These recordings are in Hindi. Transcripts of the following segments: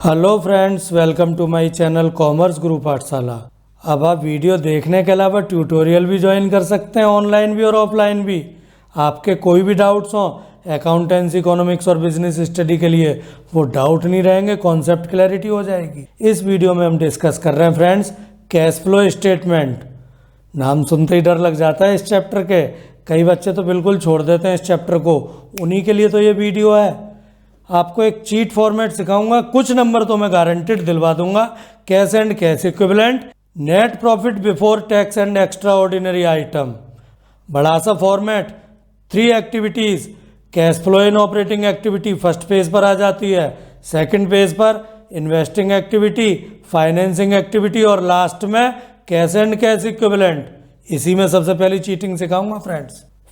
Hello friends, welcome to my channel commerce group Pathshala. अब आप वीडियो देखने के अलावा ट्यूटोरियल भी ज्वाइन कर सकते हैं, ऑनलाइन भी और ऑफलाइन भी। आपके कोई भी डाउट्स हों अकाउंटेंसी, इकोनॉमिक्स और बिजनेस स्टडी के लिए, वो डाउट नहीं रहेंगे, कॉन्सेप्ट क्लैरिटी हो जाएगी। इस वीडियो में हम डिस्कस कर रहे हैं फ्रेंड्स कैश फ्लो स्टेटमेंट। नाम सुनते ही डर लग जाता है इस चैप्टर के, कई बच्चे तो बिल्कुल छोड़ देते हैं इस चैप्टर को। उन्हीं के लिए तो ये वीडियो है। आपको एक चीट फॉर्मेट सिखाऊंगा, कुछ नंबर तो मैं गारंटेड दिलवा दूंगा। Cash and cash equivalent, net profit before tax and extraordinary item. बड़ा सा format, 3 activities. Cash flow in operating activity first page पर आ जाती है, सेकंड पेज पर इन्वेस्टिंग एक्टिविटी, फाइनेंसिंग एक्टिविटी और लास्ट में कैश एंड कैश इक्विवेलेंट। इसी में सबसे पहली चीटिंग सिखाऊंगा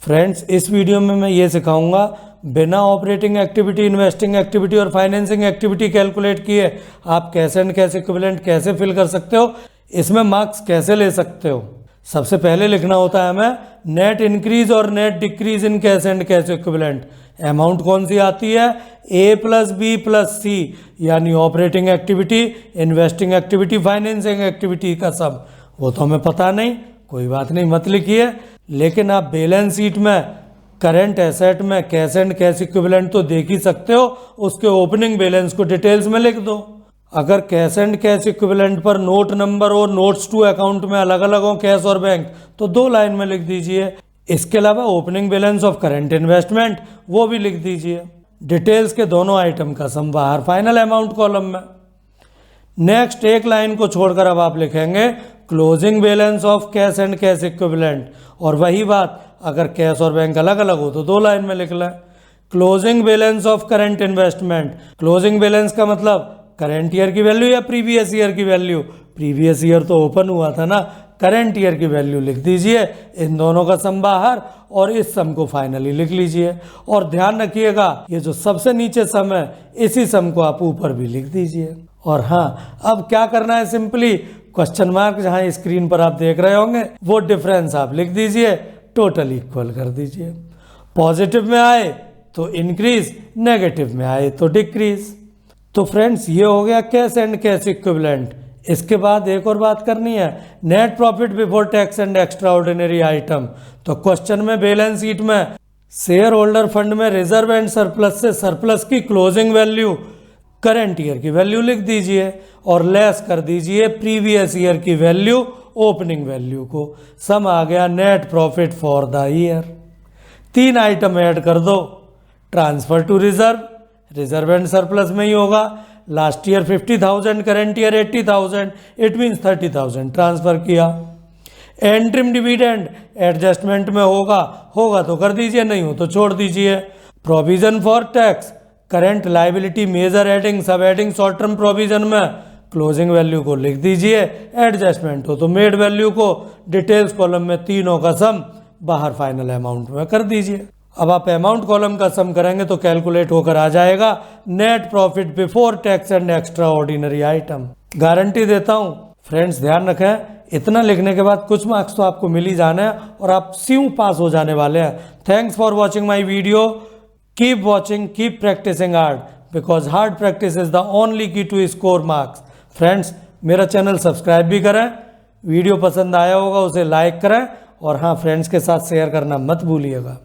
फ्रेंड्स इस वीडियो में मैं ये सिखाऊंगा बिना ऑपरेटिंग एक्टिविटी, इन्वेस्टिंग एक्टिविटी और फाइनेंसिंग एक्टिविटी कैलकुलेट किए आप कैश एंड कैश इक्विवेलेंट कैसे फिल कर सकते हो, इसमें मार्क्स कैसे ले सकते हो। सबसे पहले लिखना होता है हमें नेट इंक्रीज और net decrease in cash and cash equivalent. Amount कौन सी आती है, ए प्लस बी प्लस सी, यानी operating activity, investing activity, financing activity का सब। वो तो हमें पता नहीं, कोई बात नहीं, मत लिखिए। लेकिन आप बैलेंस शीट में करंट एसेट में कैश एंड कैश इक्विवेलेंट तो देख ही सकते हो, उसके ओपनिंग बैलेंस को डिटेल्स में लिख दो। अगर कैश एंड कैश इक्विवेलेंट पर नोट नंबर और नोट्स टू अकाउंट में अलग अलग हो कैश और बैंक, तो 2 लाइन में लिख दीजिए। इसके अलावा opening balance of current investment वो भी लिख दीजिए। डिटेल्स के दोनों आइटम का सम बाहर फाइनल अमाउंट कॉलम में। नेक्स्ट एक लाइन को छोड़कर अब आप लिखेंगे closing balance of cash and cash equivalent. और वही बात अगर कैश और बैंक अलग अलग हो तो 2 लाइन में लिख लें। Closing balance of current investment, closing balance का मतलब करंट ईयर की वैल्यू या प्रीवियस ईयर की वैल्यू। प्रीवियस ईयर तो ओपन हुआ था ना, करंट ईयर की वैल्यू लिख दीजिए, इन दोनों का सम बाहर और इस सम को फाइनली लिख लीजिए। और ध्यान रखिएगा ये जो सबसे नीचे सम है इसी सम को आप ऊपर भी लिख दीजिए। और हाँ, अब क्या करना है, सिंपली क्वेश्चन मार्क जहां स्क्रीन पर आप देख रहे होंगे वो डिफरेंस आप लिख दीजिए, टोटल इक्वल कर दीजिए। पॉजिटिव में आए तो इंक्रीज, नेगेटिव में आए तो डिक्रीज। तो फ्रेंड्स ये हो गया कैश एंड कैश इक्विवेलेंट। इसके बाद एक और बात करनी है, net profit before tax and extraordinary item. तो क्वेश्चन में बैलेंस शीट में शेयर होल्डर फंड में रिजर्व एंड सरप्लस से सरप्लस की क्लोजिंग वैल्यू करंट ईयर की वैल्यू लिख दीजिए और लेस कर दीजिए प्रीवियस ईयर की वैल्यू ओपनिंग वैल्यू को। सम आ गया net profit for the year. 3 item add कर दो, transfer to reserve, reserve and surplus में ही होगा। Last year 50,000, current year 80,000, it means 30,000 transfer किया। एंट्रीम डिविडेंड एडजस्टमेंट में होगा तो कर दीजिए, नहीं हो तो छोड़ दीजिए। Provision for tax, current liability major heading sub heading short term provision में क्लोजिंग वैल्यू को लिख दीजिए। एडजस्टमेंट हो तो मेड वैल्यू को डिटेल्स कॉलम में तीनों का सम बाहर फाइनल अमाउंट में कर दीजिए। अब आप अमाउंट कॉलम का सम करेंगे तो कैलकुलेट होकर आ जाएगा net profit before tax and extraordinary item. Guarantee देता हूं फ्रेंड्स, ध्यान रखें, इतना लिखने के बाद कुछ मार्क्स तो आपको मिल ही जाने हैं और आप स्यूं पास हो जाने वाले हैं। Thanks for watching my video. Keep watching, keep practicing hard because hard practice is the only key to score marks. Friends मेरा चैनल सब्सक्राइब भी करें, वीडियो पसंद आया होगा उसे लाइक करें और हाँ फ्रेंड्स के साथ शेयर करना मत भूलिएगा।